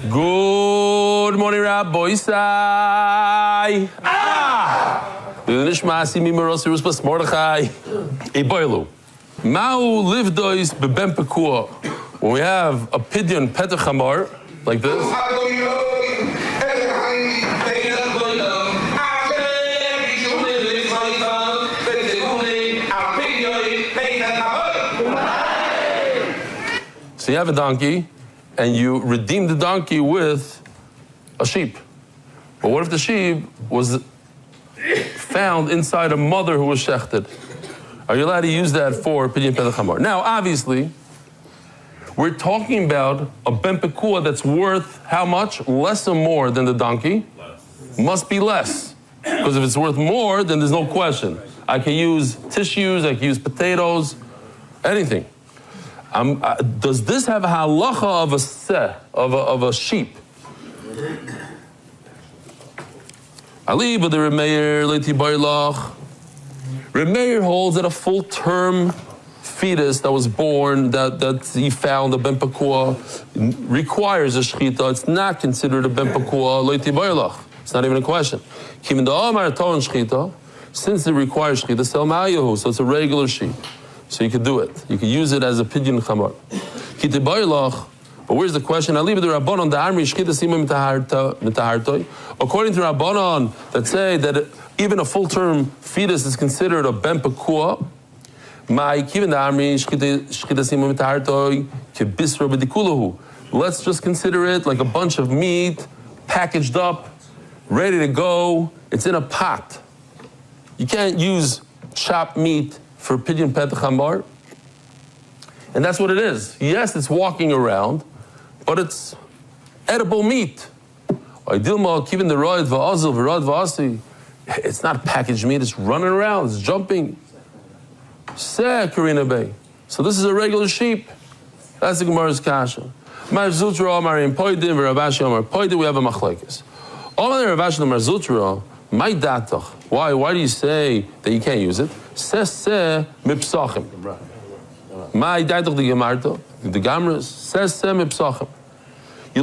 Good morning, Rabbi Isai. Nishmasi mimaros ruspas Mordechai. Iboilu. Ma'u livdois bebem pekua. When we have a pidyon petach hamar like this. So you have a donkey, and you redeem the donkey with a sheep. But what if the sheep was found inside a mother who was shechted? Are you allowed to use that for pidyon petach hamar? Now, obviously, we're talking about a ben pekua that's worth how much? Less or more than the donkey? Less. Must be less. Because if it's worth more, then there's no question. I can use tissues, I can use potatoes, anything. Does this have a halacha of a seh, of a sheep? Ali, but the Remeir, Leiti Bailach. Remeir holds that a full-term fetus that was born, that he found, a ben pekua, requires a shechita. It's not considered a ben pekua, Leiti Bailach. It's not even a question. Kivin da'amar ton shechita, since it requires shechita, sel ma'ayahu, so it's a regular sheep. So you could do it. You could use it as a pidyon chamar. But where's the question? According to Rabbanon, that say that even a full-term fetus is considered a ben pekua, let's just consider it like a bunch of meat, packaged up, ready to go. It's in a pot. You can't use chopped meat for pidyon petach hamar. And that's what it is. Yes, it's walking around, but it's edible meat. It's not packaged meat, it's running around, it's jumping. So this is a regular sheep. That's the Gemara's kasha. We have a machlekes. Why do you say that you can't use it? You're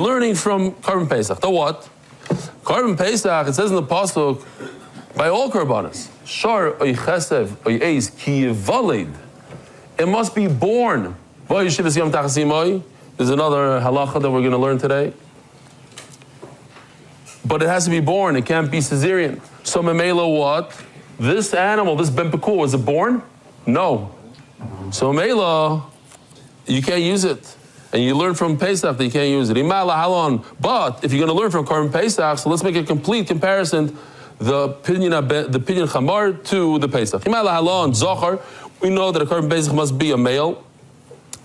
learning from Korban Pesach. The what? Korban Pesach, it says in the pasuk, by all korbanos, shar oy chesev oy eis ki yivalid. It must be born. There's another halacha that we're going to learn today. But it has to be born. It can't be cesarean. So memela what? This animal, this ben pekua, was it born? No. So memela, you can't use it. And you learn from Pesach that you can't use it. But if you're going to learn from Korban Pesach, so let's make a complete comparison, the pidyon chamar to the Pesach. We know that a Korban Pesach must be a male,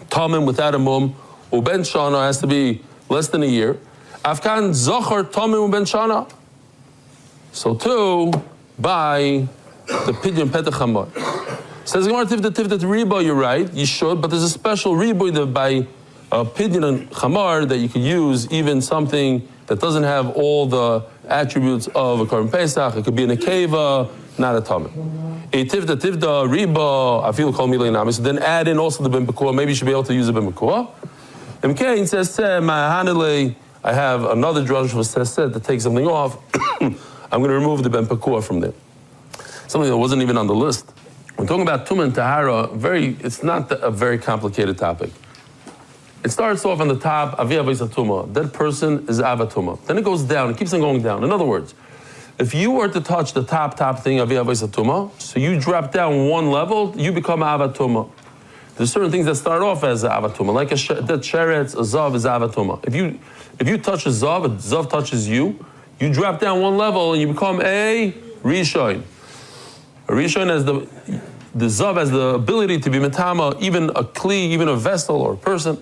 tamim without a mum, uben shana has to be less than a year. Afkan zochar tamim uben shana. So too, by the pidyon petach chamar. Says Gemara tivda riba, you're right, you should, but there's a special riba that by pidyon and chamar that you could use even something that doesn't have all the attributes of a Korban Pesach. It could be in a keva, not a tamim. A tivda riba, I feel call milaynami. So then add in also the ben pekua. Maybe you should be able to use the ben pekua. And Cain says, I have another drush for says to take something off. I'm going to remove the ben pekua from there. Something that wasn't even on the list. We're talking about tumah and tahara. It's not a very complicated topic. It starts off on the top, avi avos tumah. That person is ava tumah. Then it goes down. It keeps on going down. In other words, if you were to touch the top thing, avi avos tumah, so you drop down one level, you become ava tumah. There's certain things that start off as ava tumah, like that sheretz, a zav is ava tumah. If you touch a zav touches you, you drop down one level and you become a rishon. A rishon has the zav has the ability to be metama, even a kli, even a vessel or a person.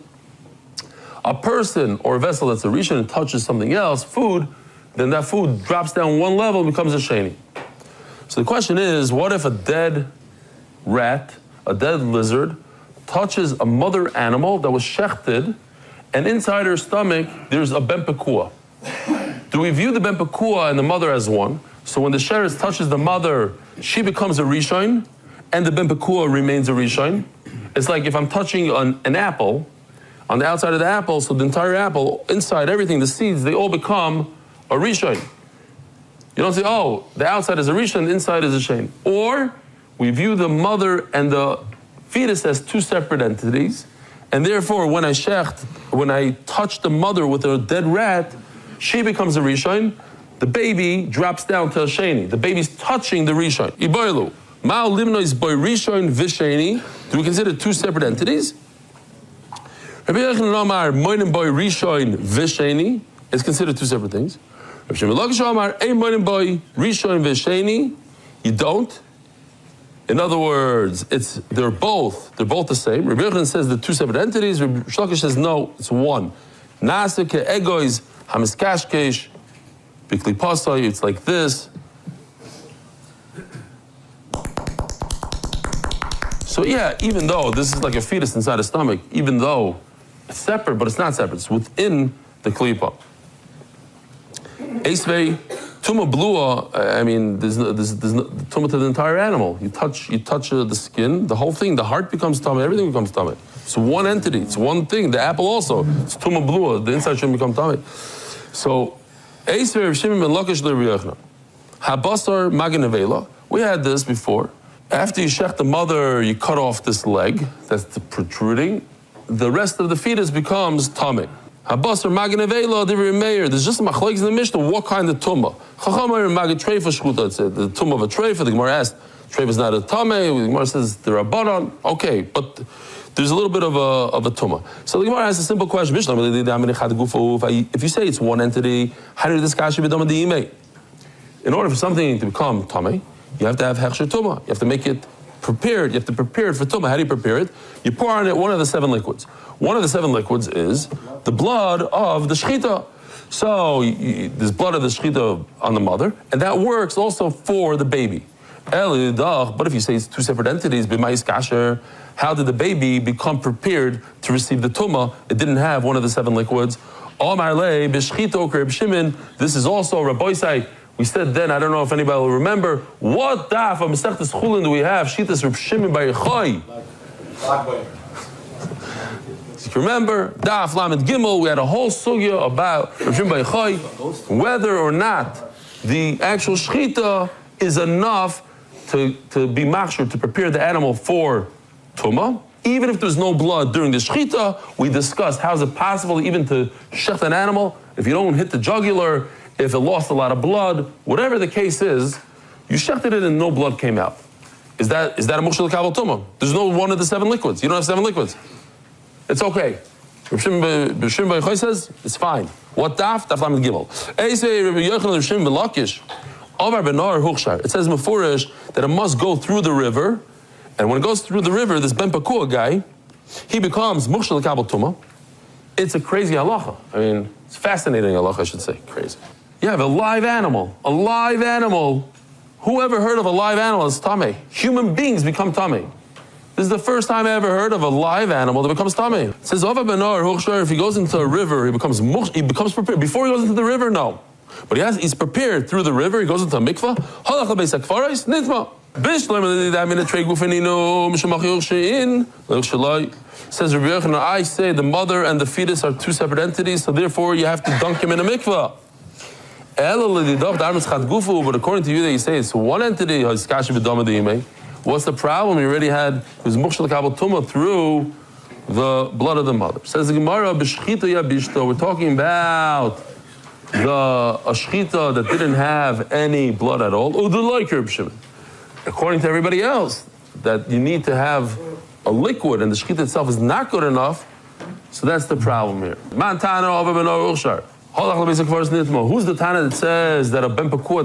A person or a vessel that's a rishon and touches something else, food, then that food drops down one level and becomes a sheni. So the question is, what if a dead rat, a dead lizard, touches a mother animal that was shechted, and inside her stomach there's a ben pekua? Do we view the ben pekua and the mother as one? So when the sheretz touches the mother, she becomes a rishon, and the ben pekua remains a rishon. It's like if I'm touching an apple, on the outside of the apple, so the entire apple, inside everything, the seeds, they all become a rishon. You don't say, oh, the outside is a rishon, the inside is a shein. Or we view the mother and the fetus as two separate entities, and therefore when I touch the mother with a dead rat, she becomes a rishon, the baby drops down to a sheni. The baby's touching the rishon. Iboilu. Ma'al limno is boy rishon v'sheni. Do we consider two separate entities? Rabbi Yochanan Omar moinim boy rishon v'sheni is considered two separate things. Rabbi Shimon Lakish Omar ein moinim boy rishon v'sheni. You don't. In other words, they're both the same. Rabbi Yochanan says they're two separate entities. Rabbi Shlokish says no, it's one. Nase ke egois hamiskashkesh bikli pasai. It's like this. So yeah, even though this is like a fetus inside a stomach, even though it's separate, but it's not separate. It's within the klipa. Eisvei. Tumah blua, I mean, there's no tumah to the entire animal. You touch the skin, the whole thing, the heart becomes tumah, everything becomes tumah. It's one entity, it's one thing. The apple also, it's tumah blua, the inside shouldn't become tumah. So, Eisver Rav Shimon ben Lakish Rabbi Yochanan. Habasar maganavela. We had this before. After you shech the mother, you cut off this leg that's protruding. The rest of the fetus becomes tumah. Habasar maganavela divrei meir. There's just a machlokes in the Mishnah. What kind of tumah? Chachamar magan treifa shchuta. It's the tumah of a treifa. The Gemara asked, treifa is not a tameh. The Gemara says the rabbanon. Okay, but there's a little bit of a tumah. So the Gemara asks a simple question. If you say it's one entity, how do this kasha be done with the imay? In order for something to become tameh, you have to have hechsher tumah. You have to make it prepared. You have to prepare it for tumah. How do you prepare it? You pour on it one of the 7 liquids. One of the 7 liquids is the blood of the shechita. So there's blood of the shechita on the mother, and that works also for the baby. But if you say it's two separate entities, b'mayis kasher, how did the baby become prepared to receive the tumah? It didn't have one of the 7 liquids. This is also Rabboisai. We said then, I don't know if anybody will remember, what daf of Masechtas Chullin do we have? Shitas Reb Shimon bar Yochai. If you remember, daf lamed gimel, we had a whole sugya about Reb Shimon bar Yochai, whether or not the actual shechita is enough to be machshur, to prepare the animal for tumah. Even if there's no blood during the shechita, we discussed how is it possible even to shech an animal if you don't hit the jugular, if it lost a lot of blood, whatever the case is, you shechted it and no blood came out. Is that a mushal kabel tumah? There's no one of the 7 liquids. You don't have 7 liquids. It's okay. Reb Shimon bar Yochai says it's fine. What daf? Daf lamed gimel. Eisei Rabbi Yochanan Reb Shimon ben Lakish. Avar benar huchshar. It says mefurish that it must go through the river, and when it goes through the river, this ben pakua guy, he becomes mushal kabel tumah. It's a crazy halacha. I mean, it's fascinating halacha, I should say. Crazy. You have a live animal. A live animal. Who ever heard of a live animal as tameh? Human beings become tameh. This is the first time I ever heard of a live animal that becomes tameh. It says, if he goes into a river, he becomes prepared. Before he goes into the river, no. But he's prepared through the river, he goes into a mikvah. Says Rabbi Yochanan, I say the mother and the fetus are two separate entities, so therefore you have to dunk him in a mikvah. But according to you, that you say it's one entity. What's the problem? You already had his mushal kabel tumah through the blood of the mother. Says the Gemara, we're talking about a shechita that didn't have any blood at all. According to everybody else, that you need to have a liquid, and the shechita itself is not good enough. So that's the problem here. Who's the Tana that says that a ben pakua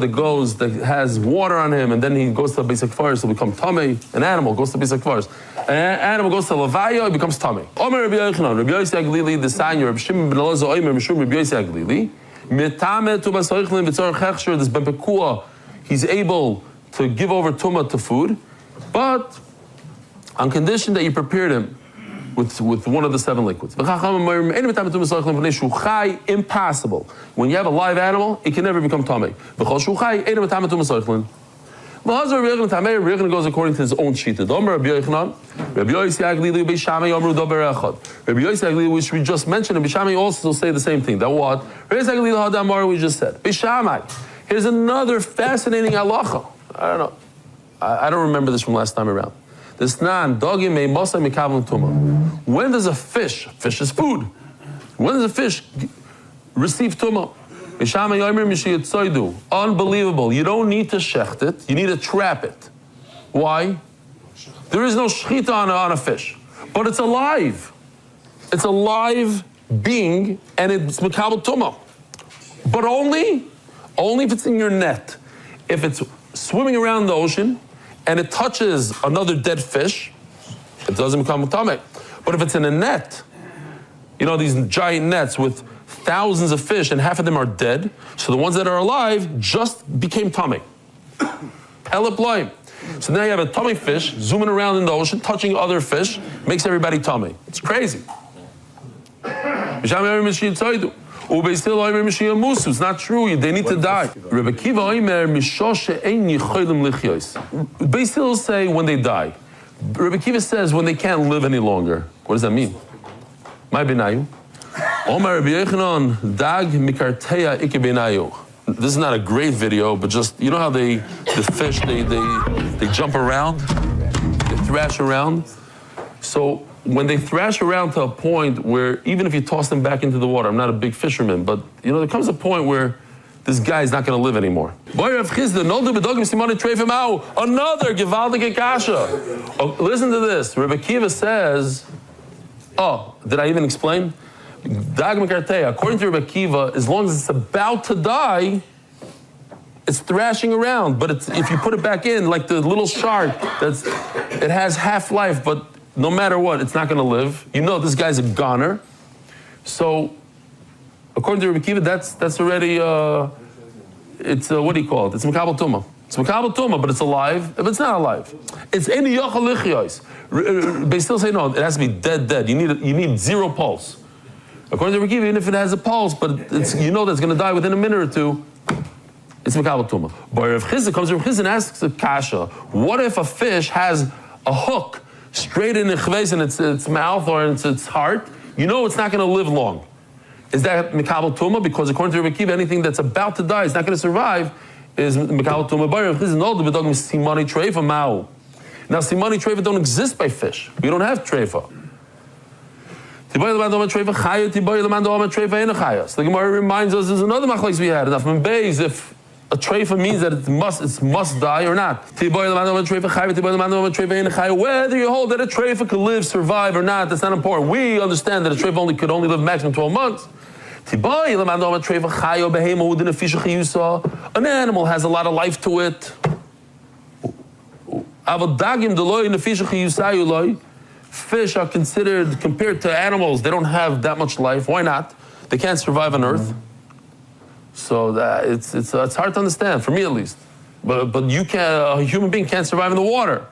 that has water on him and then he goes to a basic forest, he'll become tamei? An animal goes to basic forest. An animal goes to levaya, it becomes tamei. Omer Rabbi Yochanan, Rabbi Yossi Aglili, the Sanya, Rabbi Shimon ben Elazar, Omer Mishum, Rabbi Yossi Aglili. Mitame tu basoichlin v'tzor chechsher, this ben pakua, he's able to give over tumah to food, but on condition that you prepared him with one of the 7 liquids. Impossible. When you have a live animal, it can never become tamei. Rabbi Yochanan goes according to his own shita. Rabbi Yossi, which we just mentioned, and Bishamai also say the same thing. That what? We just said. Bishamai. Here's another fascinating halacha. I don't know. I don't remember this from last time around. When does a fish is food, when does a fish receive tumah? Unbelievable. You don't need to shecht it, you need to trap it. Why? There is no shechita on a fish, but it's alive. It's a live being, and it's mekabel tumah. But only if it's in your net. If it's swimming around the ocean and it touches another dead fish, it doesn't become tumah. But if it's in a net, you know, these giant nets with thousands of fish and half of them are dead, so the ones that are alive just became tummy. Eliploim. So now you have a tummy fish zooming around in the ocean, touching other fish, makes everybody tummy. It's crazy. It's not true, they need to die. Beis Hillel say when they die. Rebbe Kiva says when they can't live any longer. What does that mean? My benayu. Omar Rabbi Yochanan dag mikarteya ike benayu. This is not a great video, but just, you know how the fish, they jump around? They thrash around? So when they thrash around to a point where even if you toss them back into the water, I'm not a big fisherman, but you know, there comes a point where this guy is not going to live anymore. Another gewaltige kasha. Oh, listen to this. Rebbe Kiva says, oh, did I even explain? According to Rebbe Kiva, as long as it's about to die, it's thrashing around. But if you put it back in, like the little shark, it has half-life, but no matter what, it's not going to live. You know this guy's a goner. So, according to Rebbe Kiva, that's already, it's, what do you call it? It's mekabel tumah. It's mekabel tumah, but it's alive. If it's not alive, it's any yochel lichyos. They still say, no, it has to be dead. You need zero pulse. According to Rebbe Kiva, even if it has a pulse, but you know that's going to die within a minute or two, it's mekabel tumah. But Rav Chizda comes to Rav Chizda and asks a kasha, what if a fish has a hook straight in its mouth or in its heart? You know it's not going to live long. Is that mekabel tumah? Because according to Rebbe Kiva, anything that's about to die is not going to survive is mekabel tumah. Simani treifa ma'u. Now simani treifa don't exist by fish. We don't have treifa. The Gemara reminds us there's another machlokes we had. If a treifa means that it must die or not. Whether you hold that a treifa could live, survive or not, that's not important. We understand that a treifa could only live maximum 12 months. An animal has a lot of life to it. Fish are considered, compared to animals, they don't have that much life. Why not? They can't survive on Earth. So it's hard to understand, for me at least. But you a human being can't survive in the water.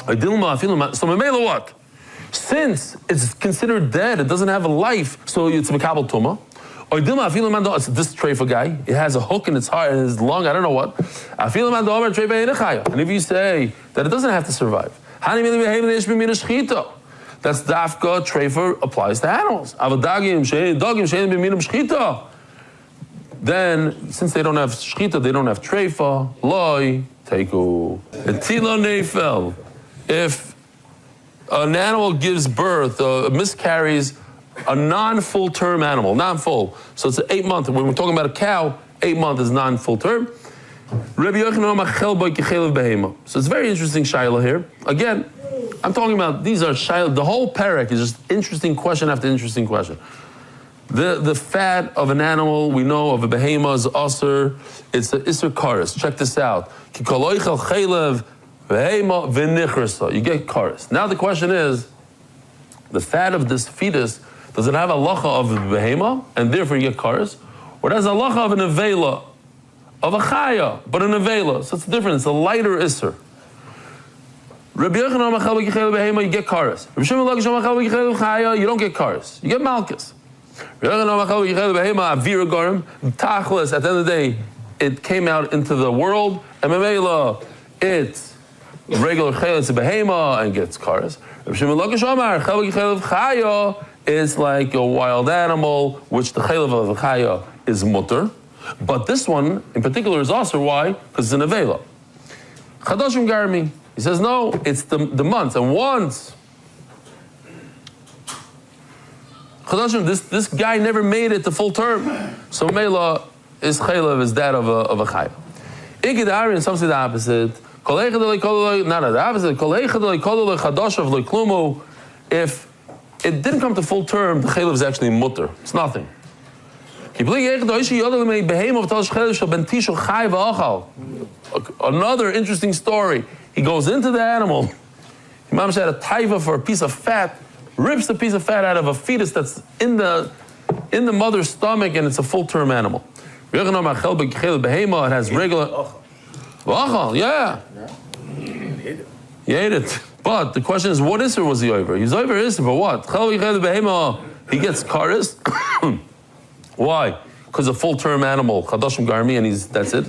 So Mamela what? Since it's considered dead, it doesn't have a life, so it's mekabel tumah. This treifa guy, it has a hook in its heart and its lung, I don't know what. And if you say that it doesn't have to survive, that's dafka treifa applies to animals. Then, since they don't have shchita, they don't have treifa, loy, teiku. Etila neifel. If an animal gives birth, miscarries, a non-full term animal, non-full. So it's 8 months. When we're talking about a cow, 8 months is non-full term. So it's very interesting shaila here. Again, I'm talking about these are shaila. The whole parak is just interesting question after interesting question. The fat of an animal, we know of a behema is usher. It's the isser karis. Check this out. You get karis. Now the question is, the fat of this fetus, does it have a halacha of a behema, and therefore you get karis? Or does it have a halacha of an avela, of a chaya, but an avela? So it's different. It's a lighter isser. Rabbi Yochanan, you get karis. Rabbi Shimon, you don't get karis. You get malchus. Tachlis, at the end of the day, it came out into the world, and Mamela, it's regular chayil, it's a behema and gets kares. Rav Shimon Lakish Amar, chayil chaya is like a wild animal, which the chayil of a chaya is mutter. But this one in particular is also why? Because it's an avela. Chadashim garmi. He says no, it's the months. And once Chadashim, this guy never made it to full term. So Mela is chaylev is that of a chaya. Igidari, and some say the opposite. Not the opposite. If it didn't come to full term, the chaylev is actually mutter. It's nothing. Another interesting story. He goes into the animal. Imam had a taiva for a piece of fat, rips the piece of fat out of a fetus that's in the mother's stomach, and it's a full-term animal. It has regular. Yeah. You ate it. But the question is, what Isser was he over? He's over Isser, but what? He gets karis. Why? Because a full-term animal, chadashim garmi, and that's it.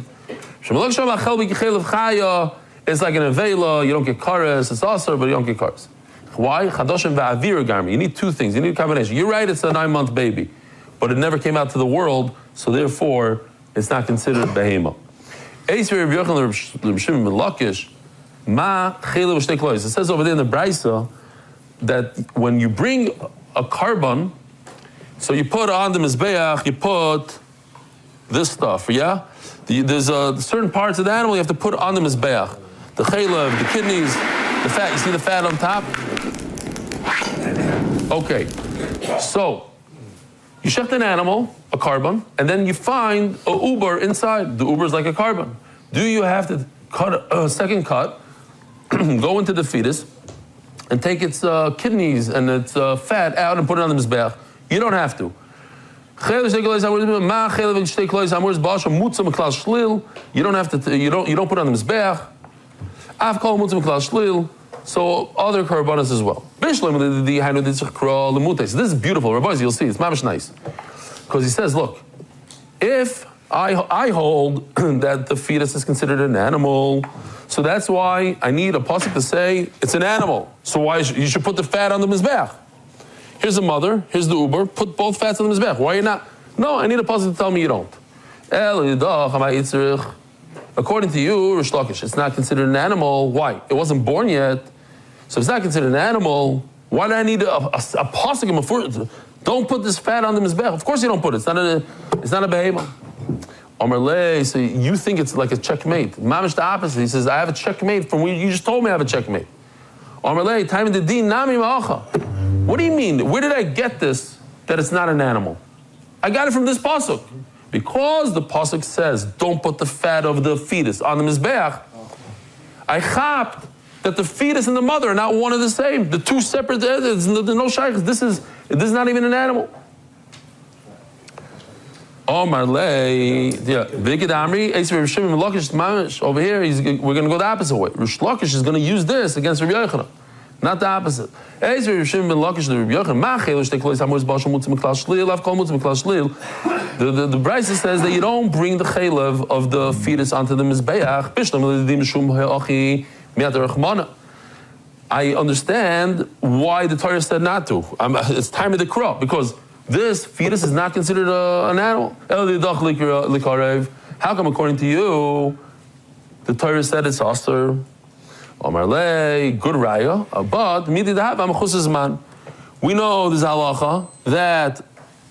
It's like an avela, you don't get kares, it's also, but you don't get kares. Why? Chadashim va'avir garmi. You need two things, you need a combination. You're right, it's a 9-month baby, but it never came out to the world, so therefore, it's not considered behema. It says over there in the Braisa that when you bring a carbon, so you put on the mizbeach, you put this stuff, yeah? There's certain parts of the animal you have to put on the mizbeach. The chaylev, the kidneys, the fat. You see the fat on top? Okay. So, you shecht an animal, a carbon, and then you find a uber inside. The uber is like a carbon. Do you have to cut a second cut, go into the fetus, and take its kidneys and its fat out and put it on the mizbeach? You don't have to. You don't have to. You don't put on the mizbeach. So other korbanos as well. This is beautiful, Rabbis. You'll see it's mamish nice, because he says, look, if I hold that the fetus is considered an animal, so that's why I need a pasuk to say it's an animal. So why you should put the fat on the mizbeach? Here's the mother, here's the uber, put both fats on the mizbeach. Why are you not? No, I need a pasuk to tell me you don't. According to you, Rish Lakish, it's not considered an animal. Why? It wasn't born yet. So if it's not considered an animal, why do I need a pasuk? Don't put this fat on the mizbeach. Of course you don't put it. It's not a behema. Amar Le, so you think it's like a checkmate. Mamish the opposite. He says, I have a checkmate from you just told me I have a checkmate. Amar Le, time in the din nami ma'acha. What do you mean? Where did I get this that it's not an animal? I got it from this pasuk. Because the pasuk says, don't put the fat of the fetus on the mizbeach, I chapped that the fetus and the mother are not one and the same. The two separate, there's no shaykhs. This is not even an animal. Omar lei, yeah, Vikid Amri, Rish Shimon ben Lakish mamish over here. We're going to go the opposite way. Rish Lakish is going to use this against Rabbi Yochanan, not the opposite. Rish Shimon ben Lakish to Rabbi Yochanan. The Brisa says that you don't bring the chaylev of the fetus onto the mizbeach. I understand why the Torah said not to. It's time of the crop because this fetus is not considered an animal. How come, according to you, the Torah said it's aser? Omar Le, good raya, but we know there's halacha that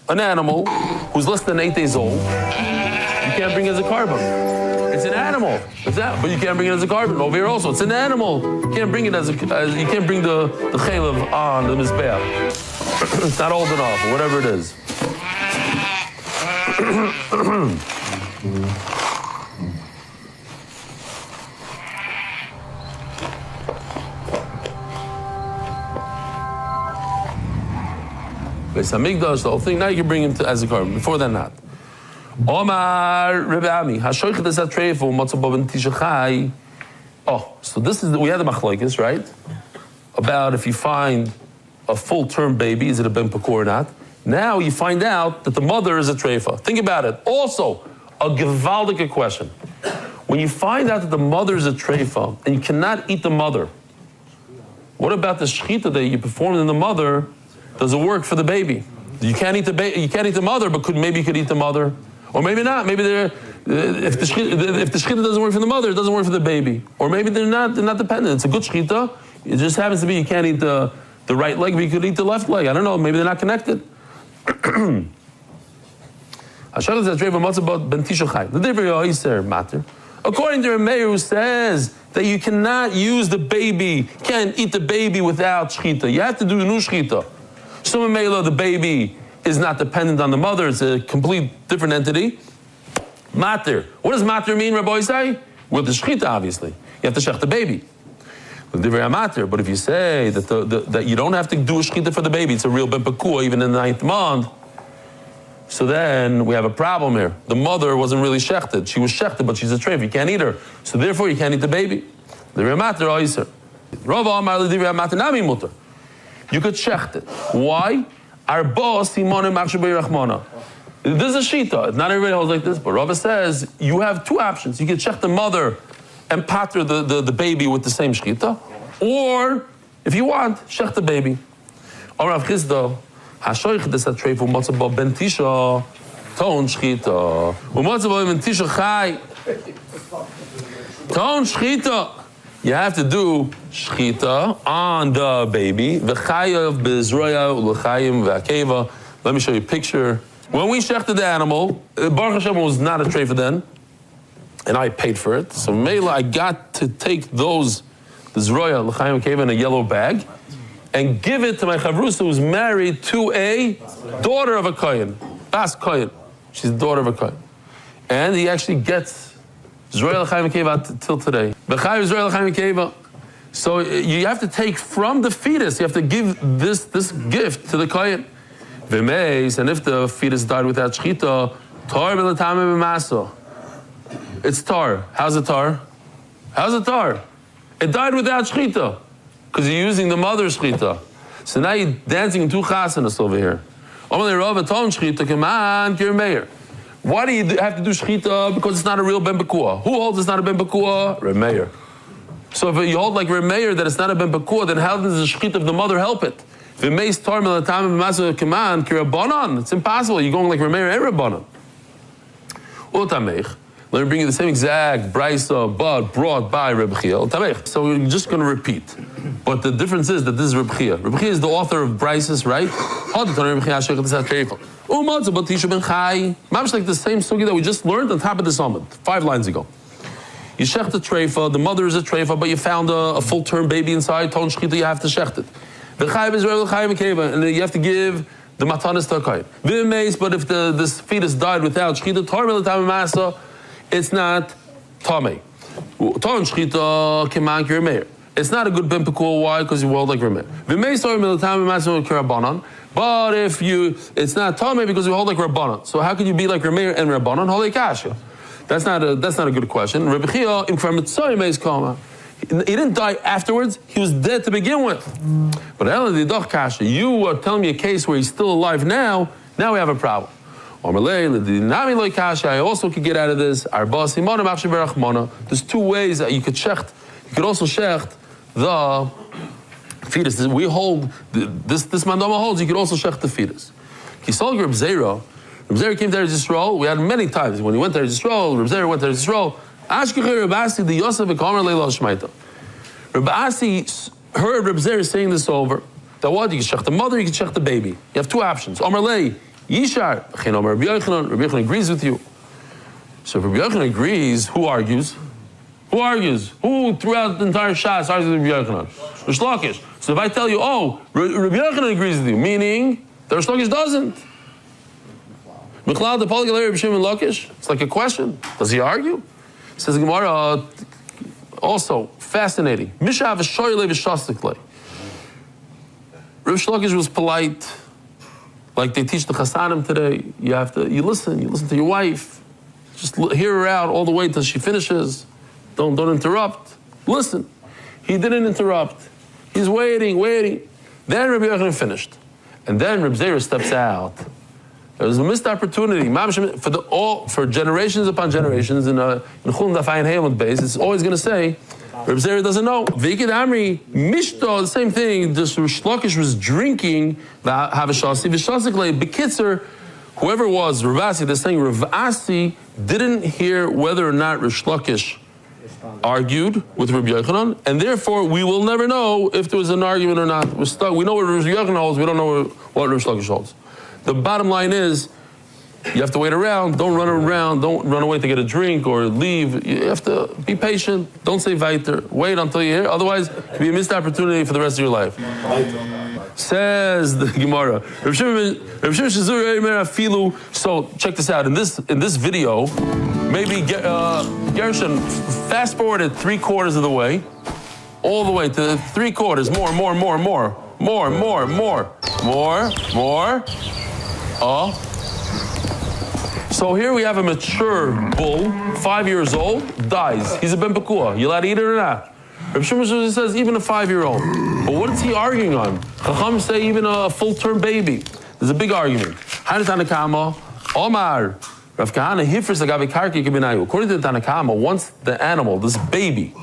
an animal who's less than 8 days old, you can't bring it as a carbon. It's an animal, but you can't bring it as a carbon. Over here also, it's an animal. You can't bring it you can't bring the chaylev on the mizbeach. It's not old enough, or whatever it is. Beis Hamikdash, the whole thing. Now you can bring him as a carbon. Before that, not. Omar Rebbe Ami Hashoichet is atreifu matzabav and tishachai. Oh, so we had the machlokes, right? About if you find a full-term baby, is it a ben pakor or not? Now you find out that the mother is a treifa. Think about it. Also, a gewaldige question. When you find out that the mother is a treifa and you cannot eat the mother, what about the shechita that you performed in the mother? Does it work for the baby? You can't eat the mother, but maybe you could eat the mother, or maybe not. Maybe if the shechita doesn't work for the mother, it doesn't work for the baby, or maybe they're not dependent. It's a good shechita. It just happens to be you can't eat the right leg, but you could eat the left leg. I don't know. Maybe they're not connected. According to Rameir, who says that you cannot use the baby, can't eat the baby without shechita. You have to do new shechita. So Mamela, the baby is not dependent on the mother. It's a complete different entity. Mater. What does mater mean, Rabbi Isai? With the shechita, obviously. You have to shech the baby. But if you say that you don't have to do a shechita for the baby, it's a real ben pekua, even in the 9th month, so then we have a problem here. The mother wasn't really shechted. She was shechted, but she's a treif. You can't eat her. So therefore, you can't eat the baby. You could shecht it. Why? This is a shita. Not everybody holds like this, but Rava says you have two options. You can shecht the mother and pater the baby with the same shchita, or if you want, shecht the baby. Or Rav Chisda, hashoich des hatreif u'matzah ben tisha ton shchita u'matzah ben tisha chai ton shchita. You have to do shchita on the baby. V'chayav b'zroya u'l'chayim v'akeva. Let me show you a picture. When we shechted the animal, Baruch Hashem was not a treifa then, and I paid for it. So Mela, I got to take the zroya, l'chayim v'akeva, in a yellow bag, and give it to my chavrusa who's married to a daughter of a kohen, Bas Kohen. She's the daughter of a kohen, and he actually gets zroya l'chayim v'akeva till today. V'chayav zroya l'chayim v'akeva. So you have to take from the fetus. You have to give this gift to the kohen. V'meis, and if the fetus died without shchita, tar b'latamim b'maso. It's tar. How's it tar? How's it tar? It died without shchita because you're using the mother's shchita. So now you're dancing in two chasanas over here. Why do you have to do shchita? Because it's not a real ben pekua. Who holds it's not a ben pekua? Rameir. So if you hold like Rameir that it's not a ben pekua, then how does the shchita of the mother help it? It's impossible. You're going like Rameir and Rabbanan. Let me bring you the same exact brisa, but brought by Reb Chia. So we're just going to repeat. But the difference is that this is Reb Chia. Reb Chia is the author of brises, right? Much like the same sugi that we just learned on top of the summit 5 lines ago. You shecht the treifa, the mother is a treifa, but you found a full-term baby inside, ton shchita, you have to shecht it. The chayiv is real chayiv keva, and you have to give the matanis to a kohen. But if this fetus died without shchita, tar b'latamim masa, it's not tamei. Ton shchita keman k'remeir. It's not a good ben pekua. Why? Because you hold like remeir. V'meis tar b'latamim masa k'rabbanan. But if it's not tamei because you hold like rabbanan. So how could you be like remeir and rabbanan? Holy kasha. That's not a good question. Reb Chia in Kvarmitzoy meis kama. He didn't die afterwards. He was dead to begin with. But you are telling me a case where he's still alive now. Now we have a problem. I also could get out of this. There's 2 ways that you could shecht. You could also shecht the fetus. We hold, this mandama holds, you could also shecht the fetus. Kisol Reb Zera came to Eretz Yisrael. We had many times. When he went to Eretz Yisrael, Reb Zera went to Eretz Yisrael. Ashkecher Reb Asi the Yosef v'Kamer Leila Shmaita. Reb Asi heard Reb Zera saying this over. That what? You can shecht the mother, you can shecht the baby. You have 2 options. Omer Lei, Yishar, Chen Omer Rabbi Yochanan. Rabbi Yochanan agrees with you. So if Rabbi Yochanan agrees, who argues? Who argues? Who throughout the entire Shas argues with Rabbi Yochanan? Rish Lakish. So if I tell you, oh, Rabbi Yochanan agrees with you, meaning that Rish Lakish doesn't. Michlal the Polygalary Rabbi Shimon Lakish. It's like a question. Does he argue? Says Gemara, also fascinating. Mishav v'shoyle v'shastikle. Rav Shlokish was polite, like they teach the Chasanim today. You listen to your wife. Just hear her out all the way till she finishes. Don't interrupt. Listen. He didn't interrupt. He's waiting. Then Rabbi Yochanan finished. And then Reb Zera steps out. It was a missed opportunity. For generations upon generations, in Chullin Daf Ayin Hey base, it's always going to say, Reb Zera doesn't know. Vikid Amri, Mishto, the same thing. Just Rish Lakish was drinking the Havashasi. Vishasik Bekitzer, whoever it was, Rav Asi, they're saying Rav Asi didn't hear whether or not Rish Lakish argued with Rabbi Yochanan, and therefore we will never know if there was an argument or not. We're stuck. We know what Rabbi Yochanan holds, we don't know what Rish Lakish holds. The bottom line is, you have to wait around. Don't run around. Don't run away to get a drink or leave. You have to be patient. Don't say weiter. Wait until you hear. Otherwise, it will be a missed opportunity for the rest of your life. Says the Gemara. So check this out. In this video, maybe Gershon fast forwarded 3/4 of the way, all the way to 3/4. More. So here we have a mature bull, 5 years old, dies. He's a ben pekua. You allowed to eat it or not? Reb Shimon says even a 5-year-old. But what is he arguing on? Chacham say even a full-term baby. There's a big argument. According to the Tanakama, once the animal, this baby,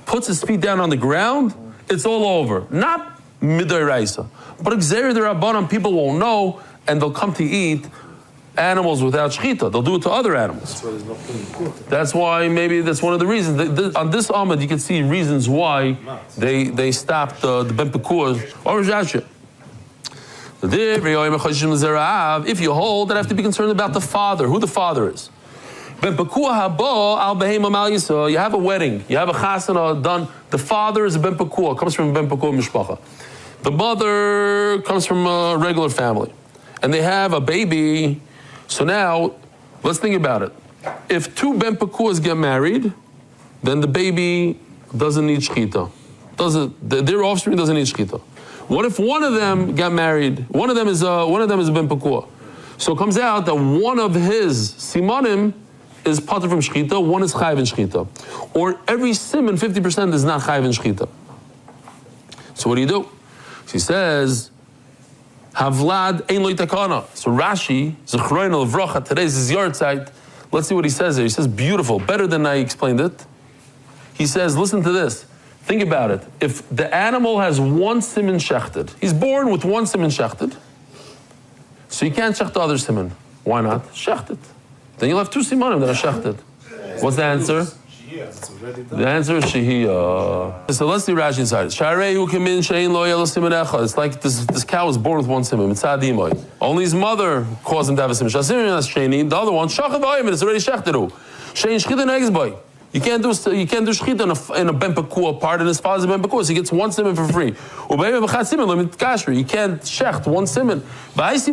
puts his feet down on the ground, it's all over. Not midoraisa. But Gzeir the Rabbanan, people won't know, and they'll come to eat animals without shechita. They'll do it to other animals. That's why maybe that's one of the reasons. On this Amud, you can see reasons why they stopped the ben pekuah or Rajasha. If you hold, then I have to be concerned about the father, who the father is. Ben pekuah haba al behema mal yisa. You have a wedding, you have a chasana done. The father is a ben pekuah, comes from ben pekuah mishpacha. The mother comes from a regular family, and they have a baby. So now, let's think about it. If 2 ben pekuahs get married, then the baby doesn't need shechita. Their offspring doesn't need shechita. What if one of them got married? One of them is a ben pekuah. So it comes out that one of his simanim is pater from shechita, one is chayv in shechita. Or every siman, 50% is not chayv in shechita. So what do? She says, Havlad ein lo takana. So Rashi, Zechroino Levracha, today's his yard site. Let's see what he says there. He says, beautiful, better than I explained it. He says, listen to this. Think about it. If the animal has 1 siman shechted, he's born with 1 siman shechted, so you can't shecht the other siman. Why not? Shecht it. Then you'll have 2 simanim that are shechted. What's the answer? The answer is Shehiyah. So let's see Rashi inside it. It's like this cow was born with 1 simon. Only his mother caused him to have a simon. The other one, it's already shechted. You can't do shechita in a ben pekuah part, and his father's a ben pekuah, so he gets 1 simon for free. You can't shecht 1 simon. Says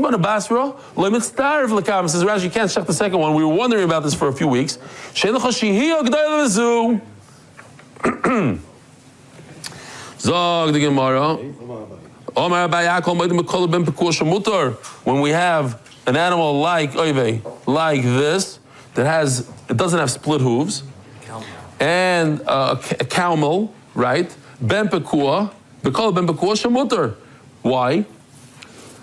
Rashi, you can't shecht the second one. We were wondering about this for a few weeks. Zog the Gemara. When we have an animal like this, it doesn't have split hooves, and a camel, right? Ben pekuah, bekol ben pekuah shemuter. Why?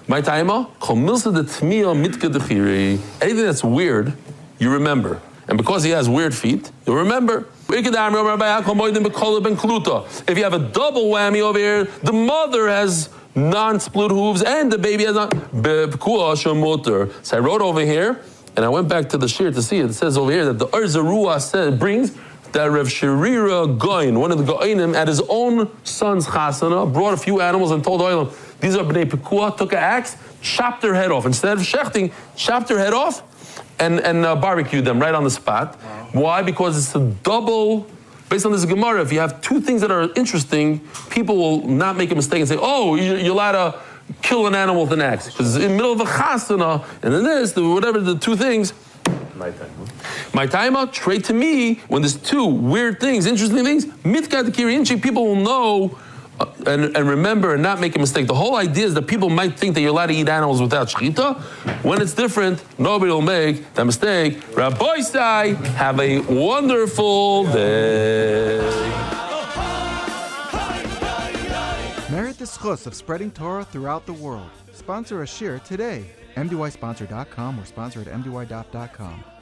My taima, kol milsa de tmiya mitka dechiri. Anything that's weird, you remember. And because he has weird feet, you'll remember. If you have a double whammy over here, the mother has non-split hooves and the baby has not. So I wrote over here, and I went back to the shir to see it. It says over here that the Arzarua brings that Rev Sherira Goin, one of the Goinim, at his own son's chasana, brought a few animals and told Oilam, these are Bnei Pekuah, took an axe, chopped their head off. Instead of shechting, chopped their head off and barbecued them right on the spot. Wow. Why? Because it's a double, based on this Gemara, if you have 2 things that are interesting, people will not make a mistake and say, oh, you're allowed to kill an animal with an axe. Because in the middle of a chasana, and then whatever the 2 things, my timer, trade to me, when there's 2 weird things, interesting things, mitka de kirinchi, people will know and remember and not make a mistake. The whole idea is that people might think that you're allowed to eat animals without shechita. When it's different, nobody will make that mistake. Rabbi Sai, have a wonderful day. Merit the schus of spreading Torah throughout the world. Sponsor a shir today. MDYsponsor.com or sponsor at MDYDOP.com.